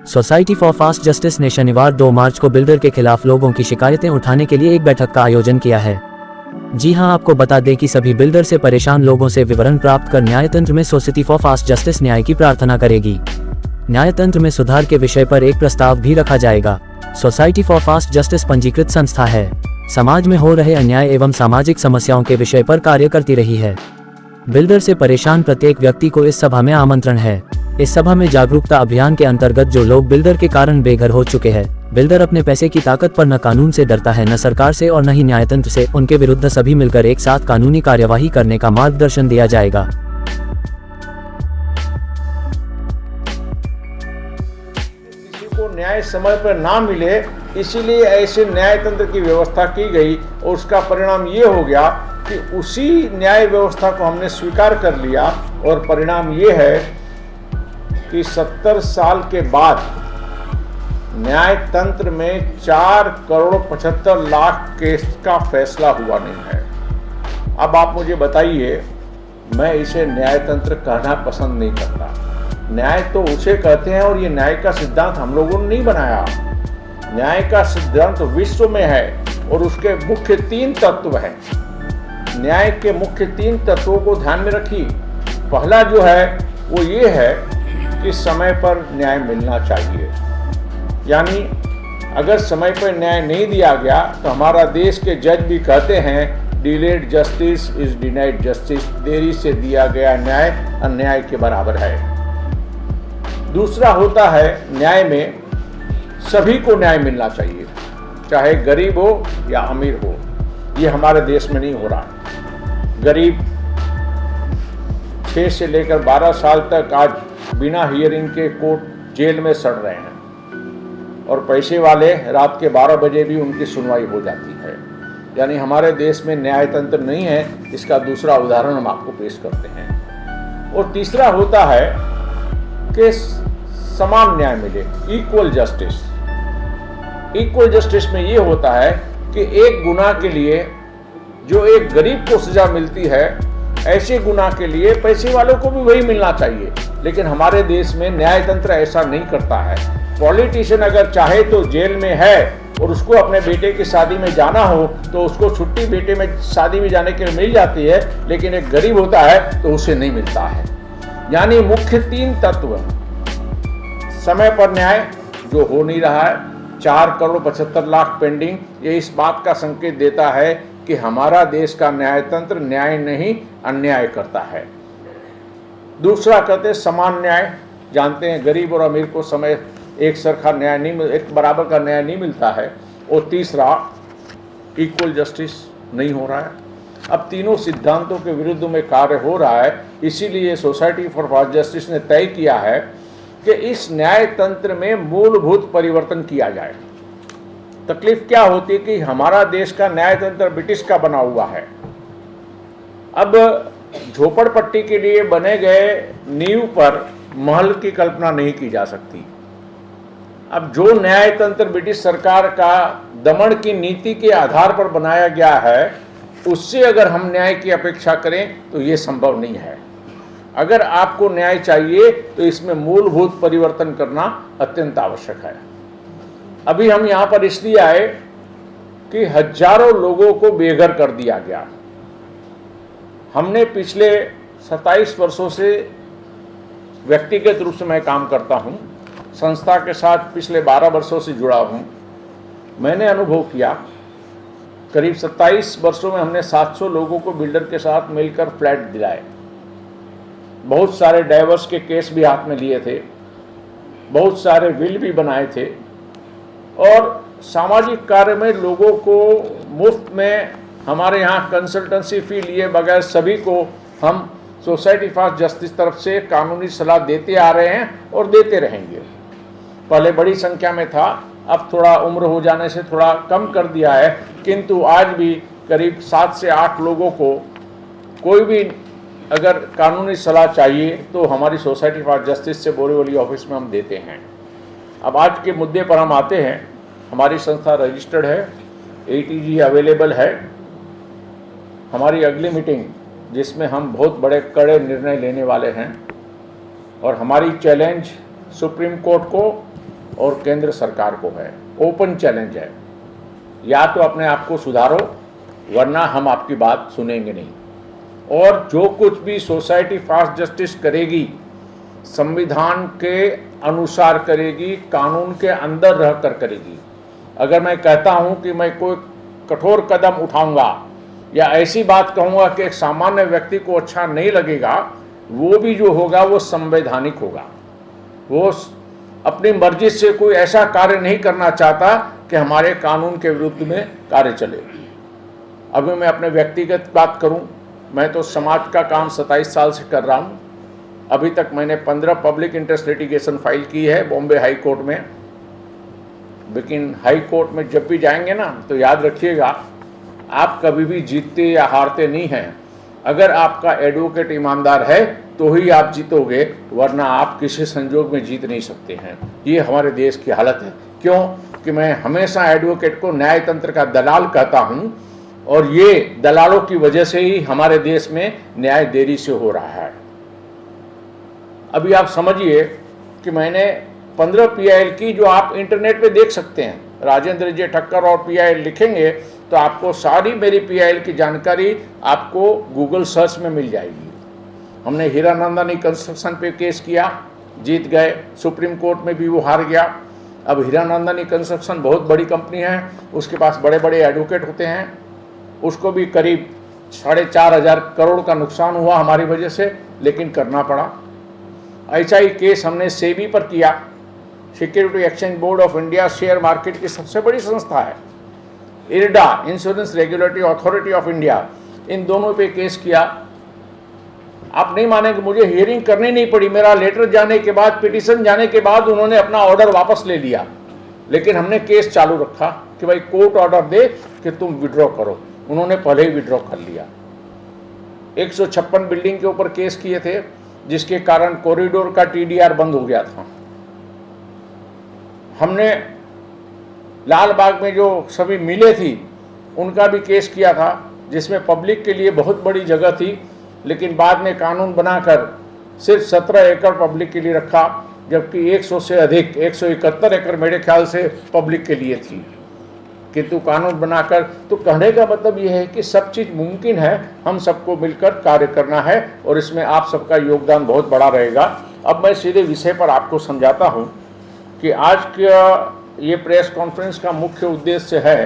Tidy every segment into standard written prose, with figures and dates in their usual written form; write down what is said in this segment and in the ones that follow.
Society for fast justice ने शनिवार 2 मार्च को बिल्डर के खिलाफ लोगों की शिकायतें उठाने के लिए एक बैठक का आयोजन किया है। जी हां, आपको बता दें कि सभी बिल्डर से परेशान लोगों से विवरण प्राप्त कर न्यायतंत्र में सोसाइटी फॉर फास्ट जस्टिस न्याय की प्रार्थना करेगी। न्यायतंत्र में सुधार के विषय पर एक प्रस्ताव भी रखा जाएगा। सोसाइटी फॉर फास्ट जस्टिस पंजीकृत संस्था है। समाज में हो रहे अन्याय एवं सामाजिक समस्याओं के विषय पर कार्य करती रही है। बिल्डर से परेशान प्रत्येक व्यक्ति को इस सभा में आमंत्रण है। इस सभा में जागरूकता अभियान के अंतर्गत जो लोग बिल्डर के कारण बेघर हो चुके हैं, बिल्डर अपने पैसे की ताकत पर न कानून से डरता है, न सरकार से और न ही न्यायतंत्र से, उनके विरुद्ध सभी मिलकर एक साथ कानूनी कार्यवाही करने का मार्गदर्शन दिया जाएगा। किसी को न्याय समय पर ना मिले, इसीलिए ऐसे न्यायतंत्र की व्यवस्था की गई और उसका परिणाम ये हो गया कि उसी न्याय व्यवस्था को हमने स्वीकार कर लिया और परिणाम ये है कि 70 साल के बाद न्यायतंत्र में 4,75,00,000 केस का फैसला हुआ नहीं है। अब आप मुझे बताइए, मैं इसे न्यायतंत्र कहना पसंद नहीं करता। न्याय तो उसे कहते हैं और ये न्याय का सिद्धांत हम लोगों ने नहीं बनाया। न्याय का सिद्धांत विश्व में है और उसके मुख्य 3 तत्व हैं। न्याय के मुख्य 3 तत्वों को ध्यान में रखिए। पहला जो है वो ये है कि समय पर न्याय मिलना चाहिए। यानी अगर समय पर न्याय नहीं दिया गया तो हमारा देश के जज भी कहते हैं delayed justice is denied justice, देरी से दिया गया न्याय अन्याय के बराबर है। दूसरा होता है न्याय में सभी को न्याय मिलना चाहिए, चाहे गरीब हो या अमीर हो। ये हमारे देश में नहीं हो रहा। गरीब 6 से लेकर 12 साल तक आज बिना हियरिंग के कोर्ट जेल में सड़ रहे हैं और पैसे वाले रात के 12 बजे भी उनकी सुनवाई हो जाती है। यानी हमारे देश में न्यायतंत्र नहीं है। इसका दूसरा उदाहरण हम आपको पेश करते हैं। और तीसरा होता है कि समान न्याय मिले, इक्वल जस्टिस। इक्वल जस्टिस में ये होता है कि एक गुनाह के लिए जो एक गरीब को सजा मिलती है, ऐसे गुनाह के लिए पैसे वालों को भी वही मिलना चाहिए। लेकिन हमारे देश में न्यायतंत्र ऐसा नहीं करता है। पॉलिटिशियन अगर चाहे तो जेल में है और उसको अपने बेटे की शादी में जाना हो तो उसको छुट्टी बेटे में शादी में जाने के लिए मिल जाती है, लेकिन एक गरीब होता है तो उसे नहीं मिलता है। यानी मुख्य 3 तत्व, समय पर न्याय जो हो नहीं रहा है, 4,75,00,000 पेंडिंग, ये इस बात का संकेत देता है कि हमारा देश का न्यायतंत्र न्याय नहीं अन्याय करता है। दूसरा कहते हैं समान न्याय। जानते हैं गरीब और अमीर को समय एक सरखा न्याय नहीं मिल, एक बराबर का न्याय नहीं मिलता है। और तीसरा इक्वल जस्टिस नहीं हो रहा है। अब तीनों सिद्धांतों के विरुद्ध में कार्य हो रहा है। इसीलिए सोसाइटी फॉर फास्ट जस्टिस ने तय किया है कि इस न्यायतंत्र में मूलभूत परिवर्तन किया जाए। तकलीफ क्या होती है कि हमारा देश का न्यायतंत्र ब्रिटिश का बना हुआ है। अब झोपड़पट्टी के लिए बने गए नींव पर महल की कल्पना नहीं की जा सकती। अब जो न्यायतंत्र ब्रिटिश सरकार का दमन की नीति के आधार पर बनाया गया है, उससे अगर हम न्याय की अपेक्षा करें तो ये संभव नहीं है। अगर आपको न्याय चाहिए तो इसमें मूलभूत परिवर्तन करना अत्यंत आवश्यक है। अभी हम यहाँ पर इसलिए आए कि हजारों लोगों को बेघर कर दिया गया। हमने पिछले 27 वर्षों से व्यक्तिगत रूप से मैं काम करता हूँ, संस्था के साथ पिछले 12 वर्षों से जुड़ा हूँ। मैंने अनुभव किया, करीब 27 वर्षों में हमने 700 लोगों को बिल्डर के साथ मिलकर फ्लैट दिलाए। बहुत सारे डाइवर्स के केस भी हाथ में लिए थे, बहुत सारे विल भी बनाए थे और सामाजिक कार्य में लोगों को मुफ्त में हमारे यहाँ कंसल्टेंसी फी लिए बगैर सभी को हम सोसाइटी फॉर जस्टिस तरफ से कानूनी सलाह देते आ रहे हैं और देते रहेंगे। पहले बड़ी संख्या में था, अब थोड़ा उम्र हो जाने से थोड़ा कम कर दिया है, किंतु आज भी करीब 7 से 8 लोगों को कोई भी अगर कानूनी सलाह चाहिए तो हमारी सोसाइटी फॉर जस्टिस से बोरीवली ऑफिस में हम देते हैं। अब आज के मुद्दे पर हम आते हैं। हमारी संस्था रजिस्टर्ड है, ATG अवेलेबल है। हमारी अगली मीटिंग जिसमें हम बहुत बड़े कड़े निर्णय लेने वाले हैं और हमारी चैलेंज सुप्रीम कोर्ट को और केंद्र सरकार को है। ओपन चैलेंज है, या तो अपने आप को सुधारो वरना हम आपकी बात सुनेंगे नहीं। और जो कुछ भी सोसाइटी फास्ट जस्टिस करेगी संविधान के अनुसार करेगी, कानून के अंदर रहकर करेगी। अगर मैं कहता हूं कि मैं कोई कठोर कदम उठाऊंगा या ऐसी बात कहूंगा कि एक सामान्य व्यक्ति को अच्छा नहीं लगेगा, वो भी जो होगा वो संवैधानिक होगा। वो अपनी मर्जी से कोई ऐसा कार्य नहीं करना चाहता कि हमारे कानून के विरुद्ध में कार्य चले। अभी मैं अपने व्यक्तिगत बात करूं, मैं तो समाज का काम 27 साल से कर रहा हूं। अभी तक मैंने 15 पब्लिक इंटरेस्ट लिटिगेशन फाइल की है बॉम्बे हाई कोर्ट में। लेकिन हाई कोर्ट में जब भी जाएंगे ना, तो याद रखिएगा, आप कभी भी जीतते या हारते नहीं हैं। अगर आपका एडवोकेट ईमानदार है तो ही आप जीतोगे, वरना आप किसी संजोग में जीत नहीं सकते हैं। ये हमारे देश की हालत है। क्यों कि मैं हमेशा एडवोकेट को न्याय तंत्र का दलाल कहता हूं, और ये दलालों की वजह से ही हमारे देश में न्याय देरी से हो रहा है। अभी आप समझिए कि मैंने 15 PIL की, जो आप इंटरनेट पे देख सकते हैं, राजेंद्र जे ठक्कर और PIL लिखेंगे तो आपको सारी मेरी PIL की जानकारी आपको गूगल सर्च में मिल जाएगी। हमने हीरानंदानी कंस्ट्रक्शन पे केस किया, जीत गए, सुप्रीम कोर्ट में भी वो हार गया। अब हीरानंदानी कंस्ट्रक्शन बहुत बड़ी कंपनी है, उसके पास बड़े बड़े एडवोकेट होते हैं, उसको भी करीब 4,500 करोड़ का नुकसान हुआ हमारी वजह से, लेकिन करना पड़ा। ऐसा ही केस हमने सेबी पर किया, security exchange board of India share market की सबसे बड़ी संस्था है, IRDA insurance regulatory authority of India, इन दोनों पे केस किया। आप नहीं मानेंगे, मुझे हियरिंग करनी नहीं पड़ी। मेरा लेटर जाने के बाद, पिटीशन जाने के बाद उन्होंने अपना ऑर्डर वापस ले लिया, लेकिन हमने केस चालू रखा कि भाई कोर्ट ऑर्डर दे कि तुम विड्रॉ करो। उन्होंने पहले ही विड्रॉ कर लिया। 156 बिल्डिंग के ऊपर केस किए थे, जिसके कारण कॉरिडोर का TDR बंद हो गया था। हमने लाल बाग में जो सभी मिले थी उनका भी केस किया था, जिसमें पब्लिक के लिए बहुत बड़ी जगह थी, लेकिन बाद में कानून बनाकर सिर्फ 17 एकड़ पब्लिक के लिए रखा, जबकि 100 से अधिक 171 एकड़ मेरे ख्याल से पब्लिक के लिए थी। किंतु कानून बनाकर, तो कहने का मतलब यह है कि सब चीज़ मुमकिन है, हम सबको मिलकर कार्य करना है, और इसमें आप सबका योगदान बहुत बड़ा रहेगा। अब मैं सीधे विषय पर आपको समझाता हूँ कि आज का ये प्रेस कॉन्फ्रेंस का मुख्य उद्देश्य है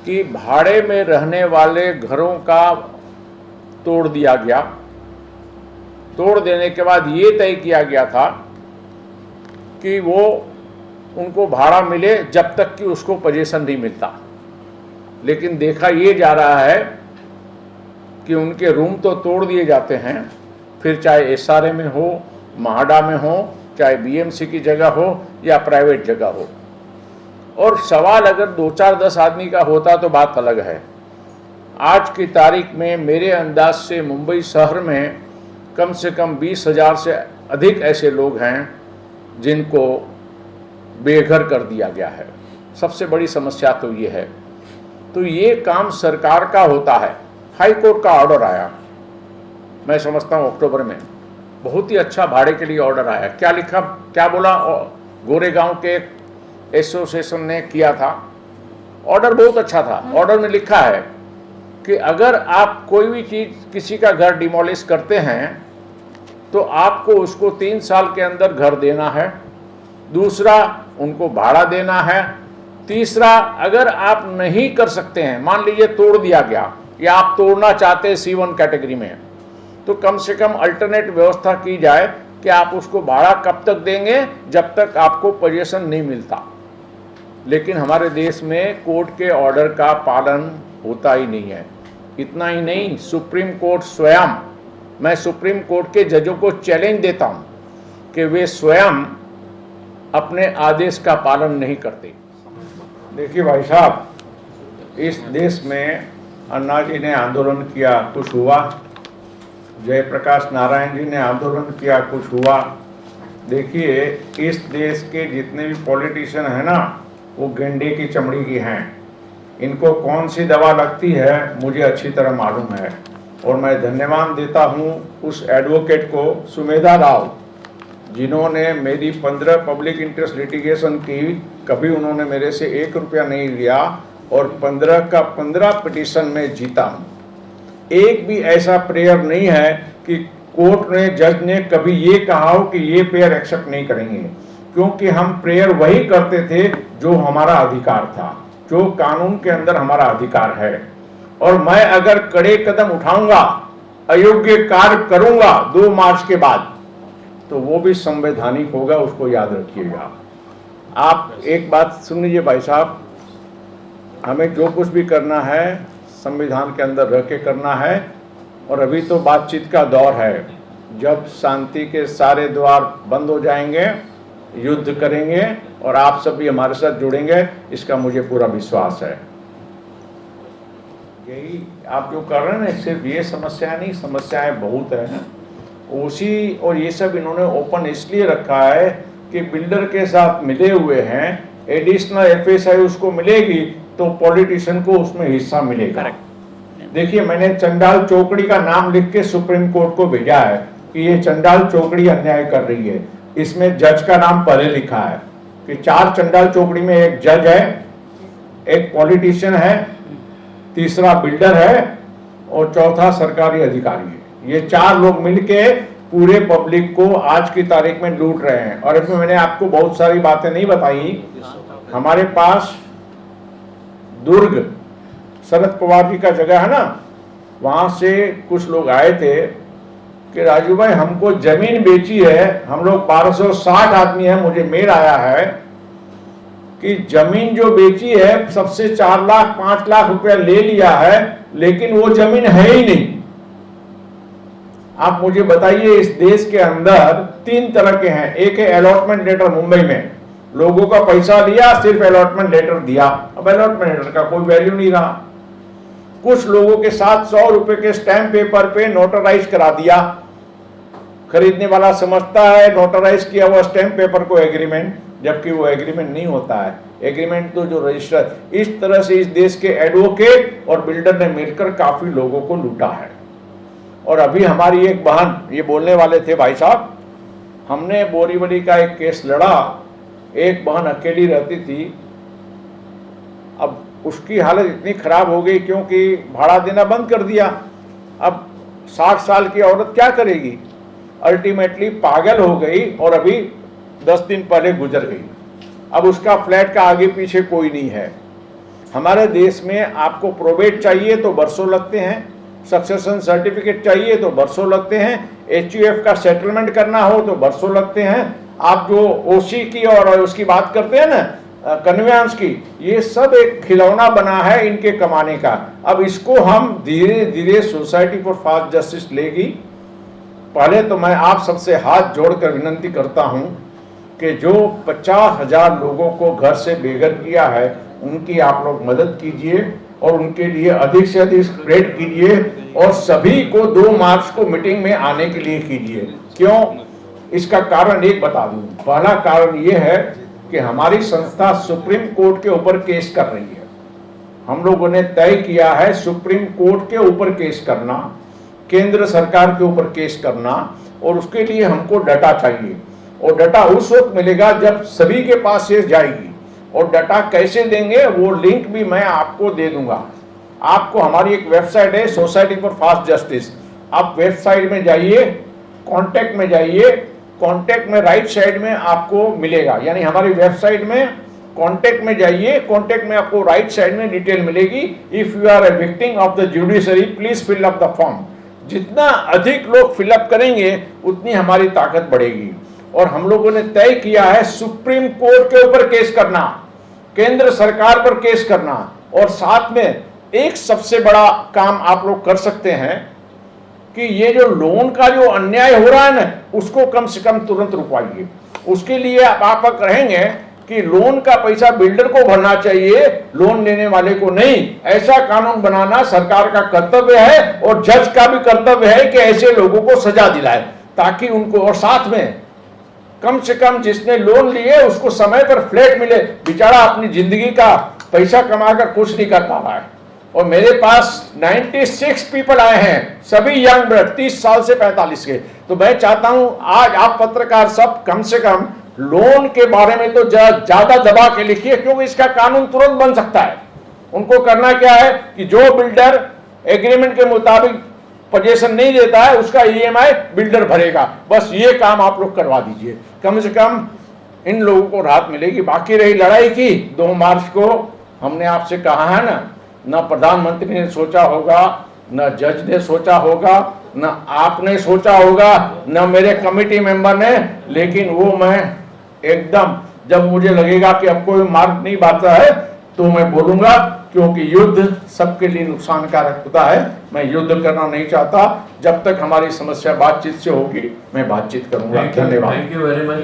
कि भाड़े में रहने वाले घरों का तोड़ दिया गया। तोड़ देने के बाद ये तय किया गया था कि वो उनको भाड़ा मिले जब तक कि उसको पोजीशन नहीं मिलता। लेकिन देखा ये जा रहा है कि उनके रूम तो तोड़ दिए जाते हैं, फिर चाहे SRA में हो, महाडा में हो, चाहे BMC की जगह हो या प्राइवेट जगह हो। और सवाल अगर 2-4-10 आदमी का होता तो बात अलग है। आज की तारीख में मेरे अंदाज से मुंबई शहर में कम से कम 20,000 से अधिक ऐसे लोग हैं जिनको बेघर कर दिया गया है। सबसे बड़ी समस्या तो ये है। तो ये काम सरकार का होता है। हाई कोर्ट का ऑर्डर आया, मैं समझता हूँ अक्टूबर में, बहुत ही अच्छा भाड़े के लिए ऑर्डर आया। क्या लिखा, क्या बोला, गोरेगांव के एक एसोसिएशन ने किया था, ऑर्डर बहुत अच्छा था। ऑर्डर में लिखा है कि अगर आप कोई भी चीज़, किसी का घर डिमोलिश करते हैं तो आपको उसको 3 साल के अंदर घर देना है, दूसरा उनको भाड़ा देना है, तीसरा अगर आप नहीं कर सकते हैं, मान लीजिए तोड़ दिया गया या आप तोड़ना चाहते हैं C1 कैटेगरी में, तो कम से कम अल्टरनेट व्यवस्था की जाए कि आप उसको भाड़ा कब तक देंगे, जब तक आपको पोजीशन नहीं मिलता। लेकिन हमारे देश में कोर्ट के ऑर्डर का पालन होता ही नहीं है। इतना ही नहीं, सुप्रीम कोर्ट स्वयं, मैं सुप्रीम कोर्ट के जजों को चैलेंज देता हूं कि वे स्वयं अपने आदेश का पालन नहीं करते। देखिए भाई साहब, इस देश में अन्ना जी ने आंदोलन किया, कुछ हुआ। जयप्रकाश नारायण जी ने आंदोलन किया, कुछ हुआ। देखिए, इस देश के जितने भी पॉलिटिशियन हैं ना, वो गेंडे की चमड़ी की हैं। इनको कौन सी दवा लगती है मुझे अच्छी तरह मालूम है। और मैं धन्यवाद देता हूँ उस एडवोकेट को, सुमेधा राव, जिन्होंने मेरी 15 पब्लिक इंटरेस्ट लिटिगेशन की, कभी उन्होंने मेरे से 1 रुपया नहीं लिया और 15 का 15 पिटीशन में जीता हूँ। एक भी ऐसा प्रेयर नहीं है कि कोर्ट ने, जज ने कभी ये कहा हो कि ये प्रेयर एक्सेप्ट नहीं करेंगे, क्योंकि हम प्रेयर वही करते थे जो हमारा अधिकार था, जो कानून के अंदर हमारा अधिकार है। और मैं अगर कड़े कदम उठाऊंगा, अयोग्य कार्य करूंगा 2 मार्च के बाद, तो वो भी संवैधानिक होगा, उसको याद रखिएगा। आप एक बात सुन लीजिए भाई साहब, हमें जो कुछ भी करना है संविधान के अंदर रह के करना है। और अभी तो बातचीत का दौर है, जब शांति के सारे द्वार बंद हो जाएंगे, युद्ध करेंगे और आप सब भी हमारे साथ जुड़ेंगे, इसका मुझे पूरा विश्वास है। यही आप जो कर रहे हैं ना, सिर्फ ये समस्या नहीं, समस्याएं बहुत है। उसी और ये सब इन्होंने ओपन इसलिए रखा है कि बिल्डर के साथ मिले हुए हैं, एडिशनल एफएसआई उसको मिलेगी तो पॉलिटिशियन को उसमें हिस्सा मिलेगा। देखिए, मैंने चंडाल चौकड़ी का नाम लिख के सुप्रीम कोर्ट को भेजा है कि ये चंडाल चौकड़ी अन्याय कर रही है। इसमें जज का नाम पहले लिखा है कि 4 चंडाल चौकड़ी में एक जज है, एक पॉलिटिशियन है, तीसरा बिल्डर है और चौथा सरकारी अधिकारी है। ये 4 लोग मिलके पूरे पब्लिक को आज की तारीख में लूट रहे हैं। और इसमें मैंने आपको बहुत सारी बातें नहीं बताई। हमारे पास दुर्ग शरद पवार जी का जगह है ना, वहां से कुछ लोग आए थे कि राजू भाई हमको जमीन बेची है, हम लोग 1260 आदमी है, मुझे मेल आया है कि जमीन जो बेची है सबसे 4 लाख 5 लाख रुपया ले लिया है, लेकिन वो जमीन है ही नहीं। आप मुझे बताइए, इस देश के अंदर 3 तरह के हैं। एक है अलॉटमेंट लेटर, मुंबई में लोगों का पैसा लिया, सिर्फ अलॉटमेंट लेटर दिया, अब अलॉटमेंट लेटर का कोई वैल्यू नहीं रहा। कुछ लोगों के साथ 100 रुपए के स्टैंप पेपर पे नोटराइज करा दिया, खरीदने वाला समझता है नोटराइज किया हुआ स्टैंप पेपर को एग्रीमेंट, जबकि वो एग्रीमेंट नहीं होता है। एग्रीमेंट तो जो रजिस्टर, इस तरह से इस देश के एडवोकेट और बिल्डर ने मिलकर काफी लोगों को लूटा है। और अभी हमारी एक बहन ये बोलने वाले थे भाई साहब, हमने बोरीवली का एक केस लड़ा, एक बहन अकेली रहती थी, अब उसकी हालत इतनी खराब हो गई क्योंकि भाड़ा देना बंद कर दिया। अब 60 साल की औरत क्या करेगी, अल्टीमेटली पागल हो गई और अभी 10 दिन पहले गुजर गई। अब उसका फ्लैट का आगे पीछे कोई नहीं है। हमारे देश में आपको प्रोबेट चाहिए तो बरसों लगते हैं, सक्सेशन सर्टिफिकेट चाहिए तो बरसों लगते हैं, HUF का सेटलमेंट करना हो तो बरसों लगते हैं। आप जो OC की और उसकी बात करते हैं ना, कन्वेंस की, ये सब एक खिलौना बना है इनके कमाने का। अब इसको हम धीरे धीरे सोसाइटी फॉर फास्ट जस्टिस लेगी। पहले तो मैं आप सबसे हाथ जोड़कर विनंती करता हूं कि जो 50,000 लोगों को घर से बेघर किया है, उनकी आप लोग मदद कीजिए और उनके लिए अधिक से अधिक स्प्रेड कीजिए और सभी को 2 मार्च को मीटिंग में आने के लिए कीजिए। क्यों? इसका कारण एक बता दूं। पहला कारण ये है कि हमारी संस्था सुप्रीम कोर्ट के ऊपर केस कर रही है। हम लोगों ने तय किया है सुप्रीम कोर्ट के ऊपर केस करना, केंद्र सरकार के ऊपर केस करना, और उसके लिए हमको डाटा चाहिए। और डाटा उस वक्त मिलेगा जब सभी के पास ये जाएगी। और डाटा कैसे देंगे वो लिंक भी मैं आपको दे दूंगा। आपको हमारी एक वेबसाइट है सोसाइटी फॉर फास्ट जस्टिस, आप वेबसाइट में जाइए, कॉन्टैक्ट में जाइए, कॉन्टैक्ट में राइट साइड में आपको मिलेगा, यानी हमारी वेबसाइट में कॉन्टैक्ट में जाइए, कॉन्टैक्ट में आपको राइट साइड में डिटेल मिलेगी। If you are a victim of the judiciary please fill up the form. जितना अधिक लोग फिलअप करेंगे उतनी हमारी ताकत बढ़ेगी। और हम लोगों ने तय किया है सुप्रीम कोर्ट के ऊपर केस करना, केंद्र सरकार पर केस करना, और साथ में एक सबसे बड़ा काम आप लोग कर सकते हैं कि ये जो लोन का जो अन्याय हो रहा है ना, उसको कम से कम तुरंत रुकवाइए। उसके लिए आप कहेंगे कि लोन का पैसा बिल्डर को भरना चाहिए, लोन लेने वाले को नहीं। ऐसा कानून बनाना सरकार का कर्तव्य है और जज का भी कर्तव्य है कि ऐसे लोगों को सजा दिलाए, ताकि उनको, और साथ में कम से कम जिसने लोन लिए उसको समय पर फ्लैट मिले। बेचारा अपनी जिंदगी का पैसा कमाकर कुछ नहीं कर पा रहा है। और मेरे पास 96 पीपल आए हैं, सभी यंग ब्लड, 30 साल से 45 के। तो मैं चाहता हूं आज आप पत्रकार सब कम से कम लोन के बारे में तो ज्यादा दबा के लिखिए, क्योंकि इसका कानून तुरंत बन सकता है। उनको करना क्या है कि जो बिल्डर एग्रीमेंट के मुताबिक पोजीशन नहीं देता है उसका ईएमआई बिल्डर भरेगा, बस ये काम आप लोग करवा दीजिए, कम से कम इन लोगों को राहत मिलेगी। बाकी रही लड़ाई की 2 मार्च को, हमने आपसे कहा है ना प्रधानमंत्री ने सोचा होगा, न जज ने सोचा होगा, न आपने सोचा होगा, न मेरे कमेटी मेंबर ने, लेकिन वो मैं एकदम जब मुझे लगेगा कि अब कोई मार्ग नहीं बांधता है तो मैं बोलूंगा, क्योंकि युद्ध सबके लिए नुकसानकारक होता है। मैं युद्ध करना नहीं चाहता। जब तक हमारी समस्या बातचीत से होगी मैं बातचीत करूंगा। धन्यवाद। Thank you very much.